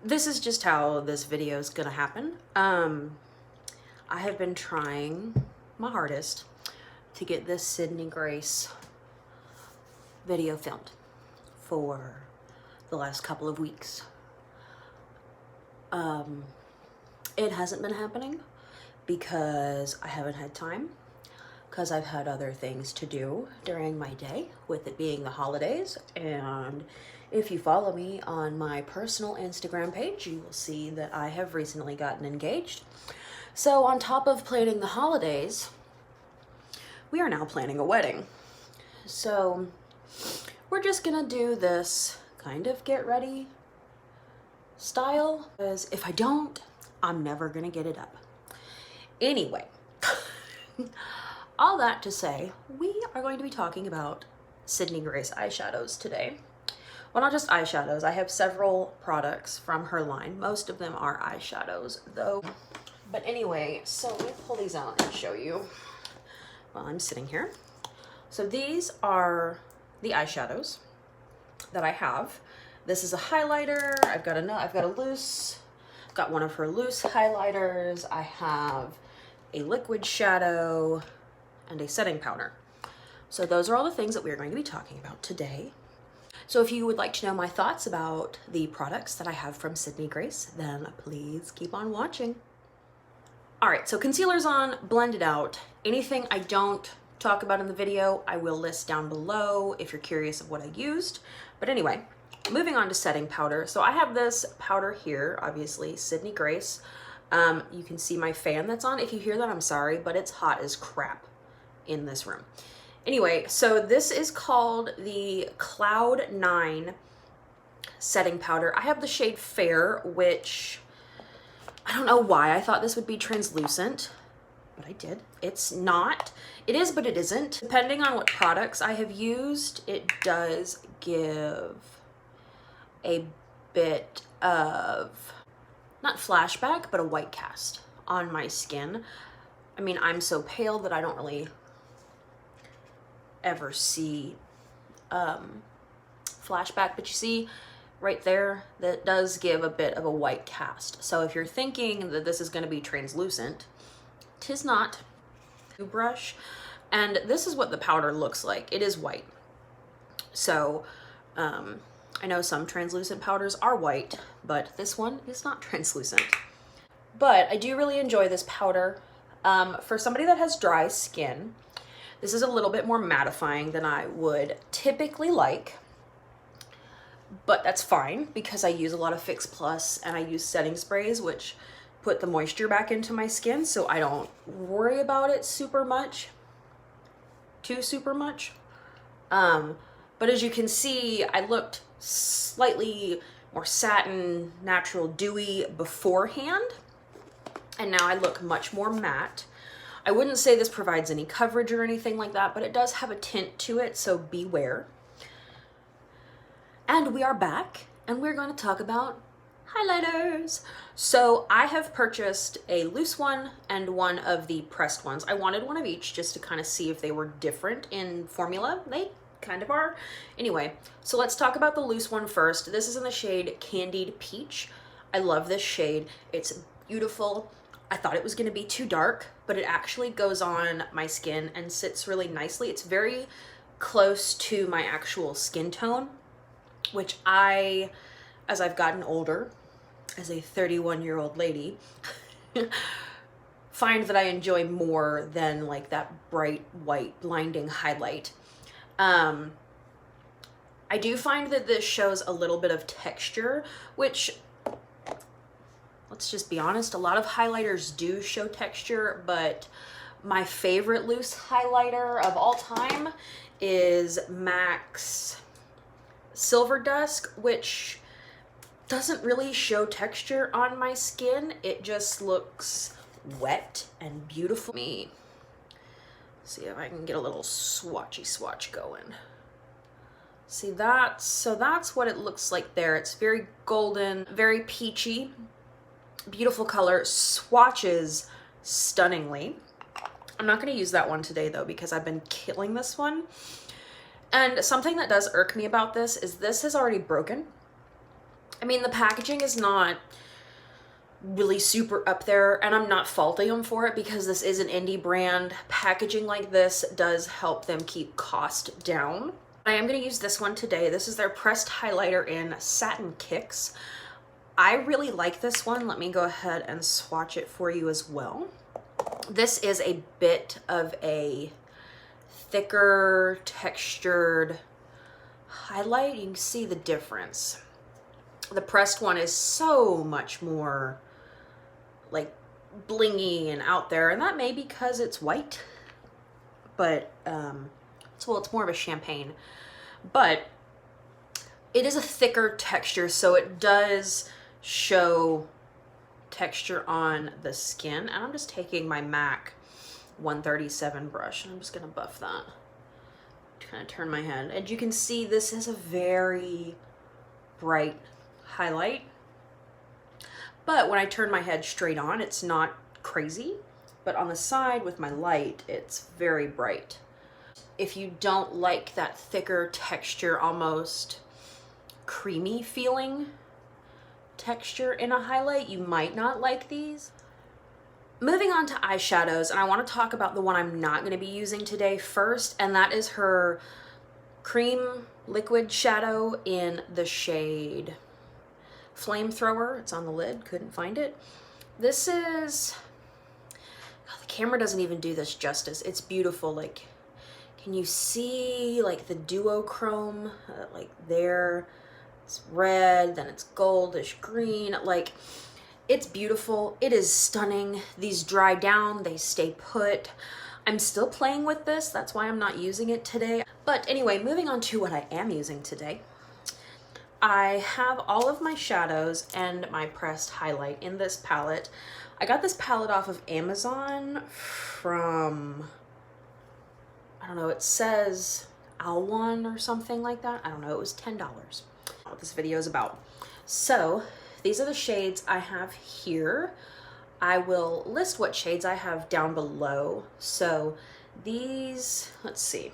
this is just how this video is gonna happen. I have been trying my hardest to get this Sydney Grace video filmed for the last couple of weeks. It hasn't been happening because I haven't had time, because I've had other things to do during my day, with it being the holidays. And if you follow me on my personal Instagram page, you will see that I have recently gotten engaged. So on top of planning the holidays, we are now planning a wedding. So we're just gonna do this kind of get ready style, because if I don't, I'm never gonna get it up. Anyway, all that to say, we are going to be talking about Sydney Grace eyeshadows today. Well, not just eyeshadows. I have several products from her line. Most of them are eyeshadows, though. But anyway, so let me pull these out and show you while I'm sitting here. So these are the eyeshadows that I have. This is a highlighter. I've got a loose. Got one of her loose highlighters. I have a liquid shadow and a setting powder. So those are all the things that we're going to be talking about today. So if you would like to know my thoughts about the products that I have from Sydney Grace, then please keep on watching. All right, so concealer's on, blended out. Anything I don't talk about in the video, I will list down below if you're curious of what I used. But anyway, moving on to setting powder. So I have this powder here, obviously, Sydney Grace. You can see my fan that's on. If you hear that, I'm sorry, but it's hot as crap in this room. Anyway, so this is called the Cloud 9 setting powder. I have the shade Fair, which I don't know why I thought this would be translucent, but I did. It's not. It is, but it isn't. Depending on what products I have used, it does give a bit of, not flashback, but a white cast on my skin. I mean, I'm so pale that I don't really ever see flashback, but you see right there, that does give a bit of a white cast. So if you're thinking that this is going to be translucent, 'tis not. Brush, and this is what the powder looks like. It is white. So I know some translucent powders are white, but this one is not translucent. But I do really enjoy this powder. For somebody that has dry skin, this is a little bit more mattifying than I would typically like, but that's fine because I use a lot of Fix Plus and I use setting sprays, which put the moisture back into my skin, so I don't worry about it super much. But as you can see, I looked slightly more satin, natural, dewy beforehand, and now I look much more matte. I wouldn't say this provides any coverage or anything like that, but it does have a tint to it, so beware. And we are back, and we're going to talk about highlighters. So I have purchased a loose one and one of the pressed ones. I wanted one of each just to kind of see if they were different in formula. They kind of are. Anyway, so let's talk about the loose one first. This is in the shade Candied Peach. I love this shade. It's beautiful. I thought it was going to be too dark, but it actually goes on my skin and sits really nicely. It's very close to my actual skin tone, which as I've gotten older, as a 31-year-old lady, find that I enjoy more than like that bright white blinding highlight. I do find that this shows a little bit of texture, which, let's just be honest, a lot of highlighters do show texture, but my favorite loose highlighter of all time is MAC's Silver Dusk, which doesn't really show texture on my skin. It just looks wet and beautiful. Let me see if I can get a little swatchy swatch going. See that? So that's what it looks like there. It's very golden, very peachy, beautiful color, swatches stunningly. I'm not going to use that one today though, because I've been killing this one. And something that does irk me about this is this is already broken. mean, the packaging is not really super up there, and I'm not faulting them for it because this is an indie brand. Packaging like this does help them keep cost down. I am going to use this one today. This is their pressed highlighter in Satin Kicks. I really like this one. Let me go ahead and swatch it for you as well. This is a bit of a thicker textured highlight. You can see the difference. The pressed one is so much more like blingy and out there, and that may be because it's white, but it's more of a champagne, but it is a thicker texture, so it does show texture on the skin. And I'm just taking my MAC 137 brush and I'm just gonna buff that to kind of turn my head. And you can see this is a very bright highlight, but when I turn my head straight on, it's not crazy, but on the side with my light, it's very bright. If you don't like that thicker texture, almost creamy feeling texture in a highlight, you might not like these. Moving on to eyeshadows, and I want to talk about the one I'm not going to be using today first, and that is her cream liquid shadow in the shade Flamethrower. It's on the lid, couldn't find it. This is, oh, the camera doesn't even do this justice. It's beautiful. Like, can you see like the duochrome, like there? It's red, then it's goldish green. Like, it's beautiful. It is stunning. These dry down, they stay put. I'm still playing with this. That's why I'm not using it today. But anyway, moving on to what I am using today. I have all of my shadows and my pressed highlight in this palette. I got this palette off of Amazon from, I don't know, it says Alwan or something like that. I don't know, it was $10. What this video is about. So these are the shades I have here. I will list what shades I have down below. So these, let's see,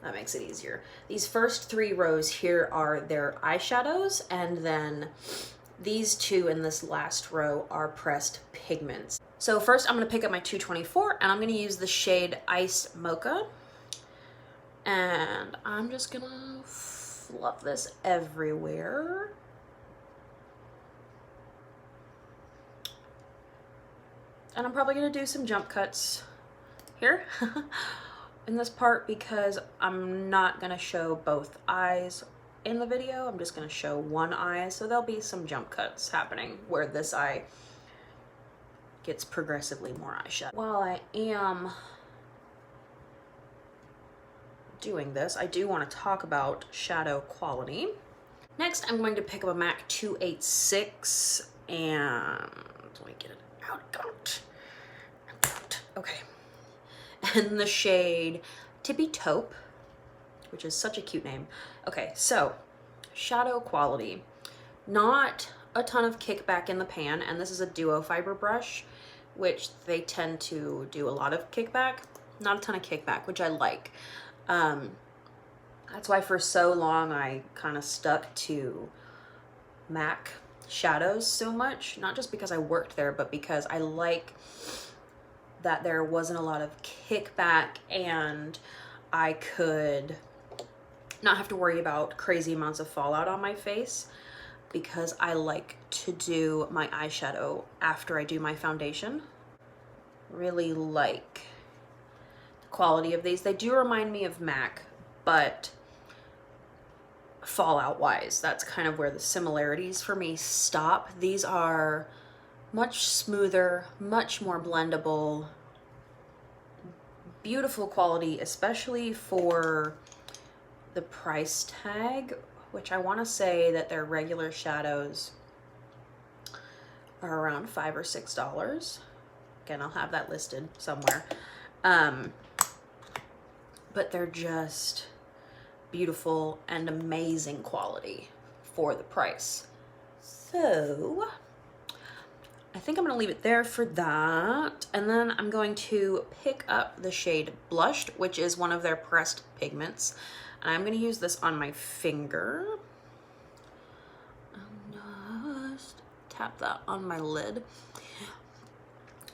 that makes it easier. These first 3 rows here are their eyeshadows, and then these 2 in this last row are pressed pigments. So first I'm going to pick up my 224 and I'm going to use the shade Ice Mocha. And I'm just gonna fluff this everywhere. And I'm probably gonna do some jump cuts here in this part because I'm not gonna show both eyes in the video. I'm just gonna show one eye. So there'll be some jump cuts happening where this eye gets progressively more eyeshadow. While I am doing this, I do want to talk about shadow quality. Next, I'm going to pick up a MAC 286 and let me get it out. Okay. And the shade Tippy Taupe, which is such a cute name. Okay, so shadow quality. Not a ton of kickback in the pan, and this is a duo fiber brush, which they tend to do a lot of kickback. Not a ton of kickback, which I like. That's why for so long I kind of stuck to MAC shadows so much, not just because I worked there, but because I like that there wasn't a lot of kickback and I could not have to worry about crazy amounts of fallout on my face, because I like to do my eyeshadow after I do my foundation. Really like quality of these. They do remind me of MAC, but fallout wise, that's kind of where the similarities for me stop. These are much smoother, much more blendable, beautiful quality, especially for the price tag, which I want to say that their regular shadows are around $5 or $6. Again, I'll have that listed somewhere. But they're just beautiful and amazing quality for the price. So I think I'm gonna leave it there for that. And then I'm going to pick up the shade Blushed, which is one of their pressed pigments. And I'm gonna use this on my finger. tap that on my lid.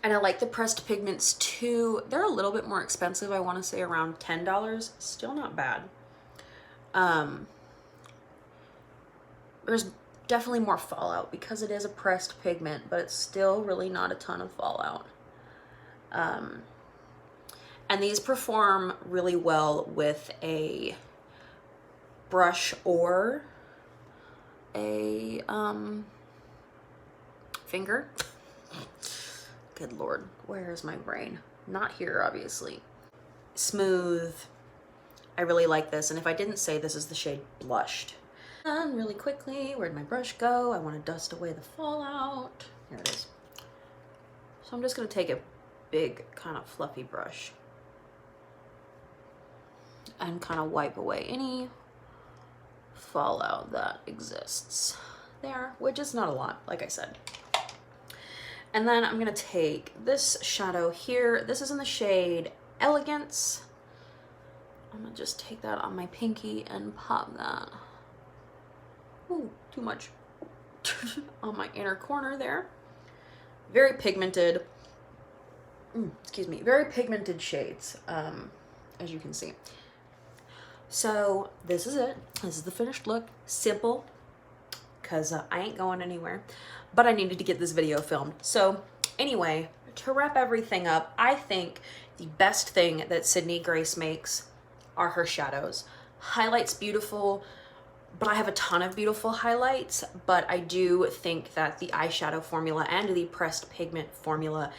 And I like the pressed pigments too. They're a little bit more expensive. I want to say around $10. Still not bad. There's definitely more fallout because it is a pressed pigment, but it's still really not a ton of fallout. And these perform really well with a brush or a finger. Good Lord, where is my brain? Not here, obviously. Smooth. I really like this, and if I didn't say, this is the shade Blushed. And really quickly, where'd my brush go? I want to dust away the fallout. Here it is. So I'm just going to take a big kind of fluffy brush and kind of wipe away any fallout that exists there, which is not a lot, like I said. And then I'm gonna take this shadow here. This is in the shade Elegance. I'm gonna just take that on my pinky and pop that. Ooh, too much. On my inner corner there. Very pigmented, excuse me, very pigmented shades, as you can see. So this is it. This is the finished look. Simple, because I ain't going anywhere, but I needed to get this video filmed. So anyway, to wrap everything up, I think the best thing that Sydney Grace makes are her shadows. Highlights beautiful, but I have a ton of beautiful highlights, but I do think that the eyeshadow formula and the pressed pigment formula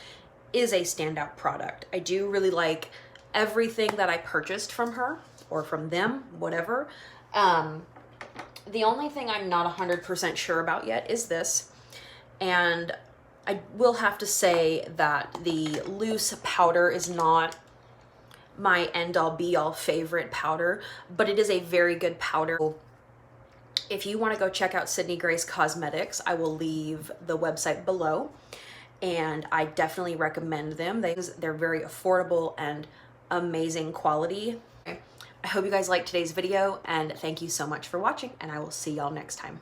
is a standout product. I do really like everything that I purchased from her, or from them, whatever. The only thing I'm not 100% sure about yet is this, and I will have to say that the loose powder is not my end-all be-all favorite powder, but it is a very good powder. If you want to go check out Sydney Grace Cosmetics, I will leave the website below, and I definitely recommend them. They're very affordable and amazing quality. I hope you guys liked today's video, and thank you so much for watching, and I will see y'all next time.